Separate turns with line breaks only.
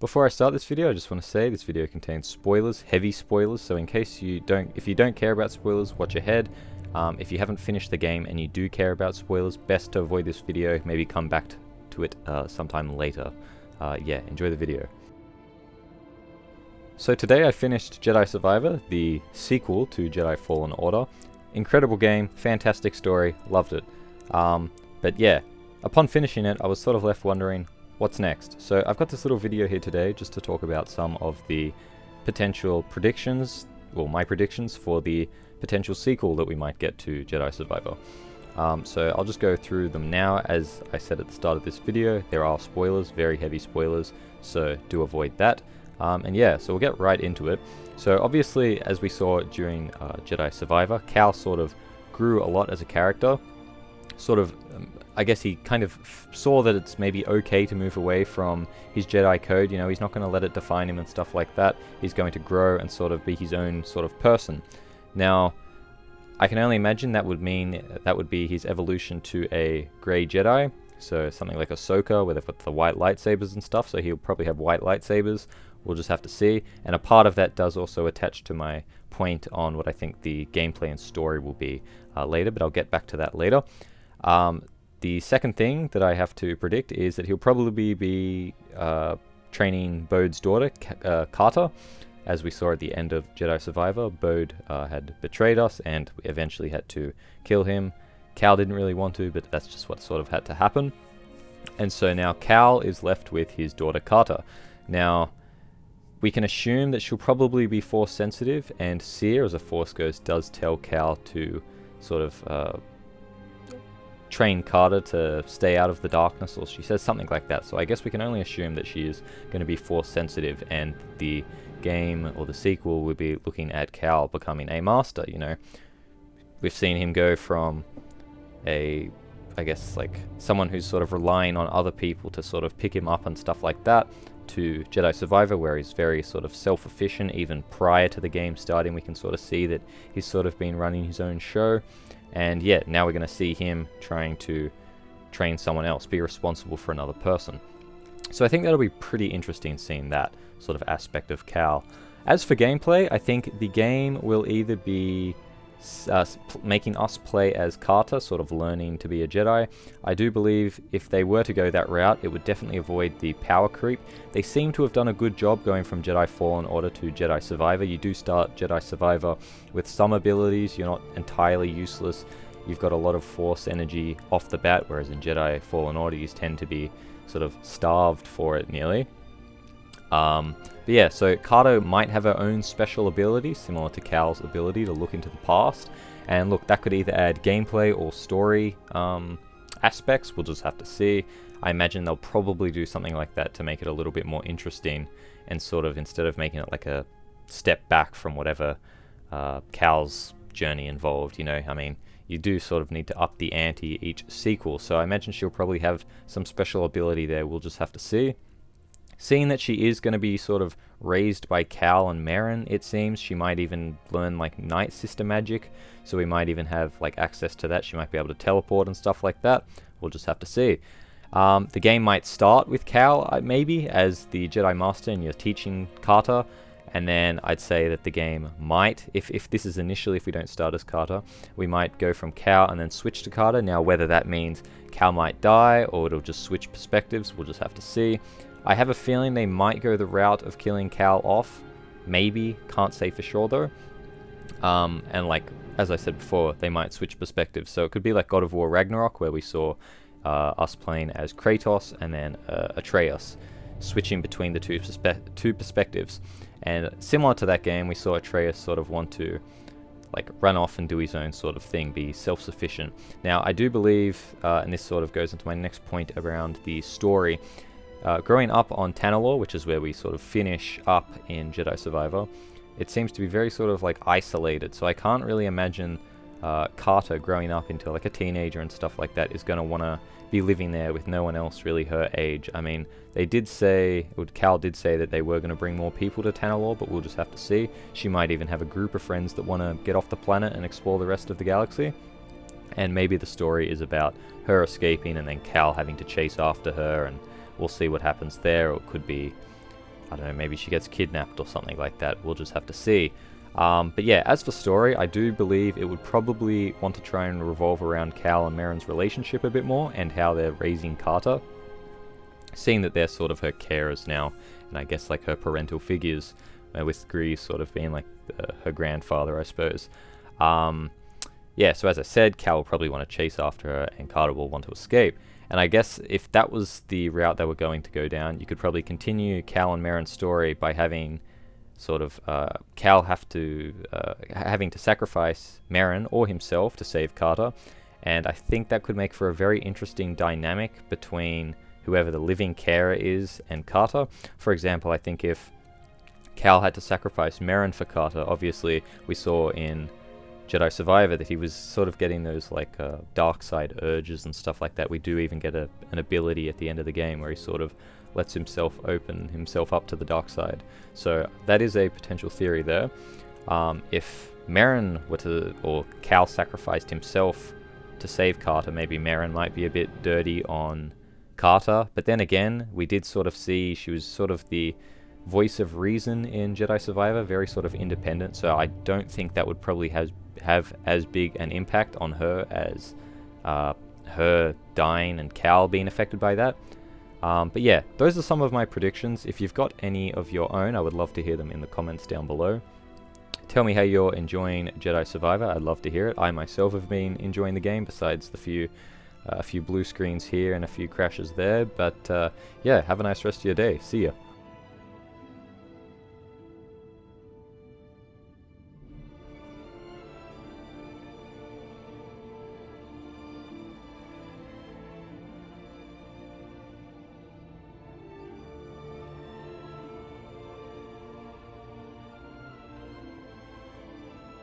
Before I start this video, I just want to say this video contains spoilers, heavy spoilers, so in case if you don't care about spoilers, watch ahead. If you haven't finished the game and you do care about spoilers, best to avoid this video, maybe come back to it sometime later. Yeah, enjoy the video. So today I finished Jedi Survivor, the sequel to Jedi Fallen Order. Incredible game, fantastic story, loved it. But yeah, upon finishing it, I was sort of left wondering, what's next? So I've got this little video here today just to talk about some of the potential predictions, well, my predictions for the potential sequel that we might get to Jedi Survivor. So I'll just go through them now. As I said at the start of this video, there are spoilers, very heavy spoilers, so do avoid that. And yeah, so we'll get right into it. So obviously, as we saw during Jedi Survivor, Cal sort of grew a lot as a character. Sort of, I guess he kind of saw that it's maybe okay to move away from his Jedi code. You know, he's not going to let it define him and stuff like that. He's going to grow and sort of be his own sort of person. Now, I can only imagine that would mean that would be his evolution to a Grey Jedi. So something like Ahsoka, where they've got the white lightsabers and stuff. So he'll probably have white lightsabers. We'll just have to see. And a part of that does also attach to my point on what I think the gameplay and story will be later, but I'll get back to that later. The second thing that I have to predict is that he'll probably be training Bode's daughter, Kata. As we saw at the end of Jedi Survivor, Bode had betrayed us and we eventually had to kill him. Cal didn't really want to, but that's just what sort of had to happen. And so now Cal is left with his daughter Kata. Now, we can assume that she'll probably be Force sensitive, and Seer, as a Force ghost, does tell Cal to sort of train Kata to stay out of the darkness, or she says something like that. So I guess we can only assume that she is going to be Force sensitive, and the game or the sequel will be looking at Cal becoming a master. You know, we've seen him go from I guess like someone who's sort of relying on other people to sort of pick him up and stuff like that, to Jedi Survivor, where he's very sort of self-efficient. Even prior to the game starting, we can sort of see that he's sort of been running his own show. And yeah, now we're going to see him trying to train someone else, be responsible for another person. So I think that'll be pretty interesting seeing that sort of aspect of Cal. As for gameplay, I think the game will either be making us play as Kata, sort of learning to be a Jedi. I do believe if they were to go that route, it would definitely avoid the power creep. They seem to have done a good job going from Jedi Fallen Order to Jedi Survivor. You do start Jedi Survivor with some abilities, you're not entirely useless. You've got a lot of Force energy off the bat, whereas in Jedi Fallen Order you tend to be sort of starved for it nearly. But yeah, so Kata might have her own special ability, similar to Cal's ability to look into the past. And look, that could either add gameplay or story aspects. We'll just have to see. I imagine they'll probably do something like that to make it a little bit more interesting, and sort of, instead of making it like a step back from whatever Cal's journey involved, you know, I mean, you do sort of need to up the ante each sequel. So I imagine she'll probably have some special ability there. We'll just have to see. Seeing that she is going to be sort of raised by Cal and Merrin, it seems, she might even learn like Night Sister magic, so we might even have like access to that. She might be able to teleport and stuff like that. We'll just have to see. The game might start with Cal, maybe, as the Jedi Master and you're teaching Kata, and then I'd say that the game might, if this is initially, if we don't start as Kata, we might go from Cal and then switch to Kata. Now, whether that means Cal might die or it'll just switch perspectives, we'll just have to see. I have a feeling they might go the route of killing Cal off. Maybe, can't say for sure though. And like, as I said before, they might switch perspectives. So it could be like God of War Ragnarok, where we saw us playing as Kratos and then Atreus, switching between the two perspectives. And similar to that game, we saw Atreus sort of want to like run off and do his own sort of thing, be self-sufficient. Now, I do believe, and this sort of goes into my next point around the story, growing up on Tanalorr, which is where we sort of finish up in Jedi Survivor, it seems to be very sort of like isolated. So I can't really imagine Kata growing up into like a teenager and stuff like that is going to want to be living there with no one else really her age. I mean, they did say, Cal did say that they were going to bring more people to Tanalorr, but we'll just have to see. She might even have a group of friends that want to get off the planet and explore the rest of the galaxy. And maybe the story is about her escaping and then Cal having to chase after her, and we'll see what happens there. Or it could be I don't know, maybe she gets kidnapped or something like that. We'll just have to see. But yeah, as for story, I do believe it would probably want to try and revolve around Cal and Merrin's relationship a bit more, and how they're raising Kata, seeing that they're sort of her carers now, and I guess like her parental figures, with Grease sort of being like her grandfather, I suppose. Yeah, so as I said, Cal will probably want to chase after her, and Kata will want to escape. And I guess if that was the route they were going to go down, you could probably continue Cal and Merrin's story by having sort of Cal having to sacrifice Merrin or himself to save Kata. And I think that could make for a very interesting dynamic between whoever the living carer is and Kata. For example, I think if Cal had to sacrifice Merrin for Kata, obviously we saw in Jedi Survivor that he was sort of getting those like dark side urges and stuff like that. We do even get an ability at the end of the game where he sort of lets himself open himself up to the dark side. So that is a potential theory there. If Merrin were to, or Cal sacrificed himself to save Kata, maybe Merrin might be a bit dirty on Kata. But then again, we did sort of see she was sort of the voice of reason in Jedi Survivor, very sort of independent, so I don't think that would probably have as big an impact on her as her dying and Cal being affected by that. But yeah, those are some of my predictions. If you've got any of your own, I would love to hear them in the comments down below. Tell me how you're enjoying Jedi Survivor. I'd love to hear it. I myself have been enjoying the game, besides the a few blue screens here and a few crashes there. But yeah, have a nice rest of your day. See ya.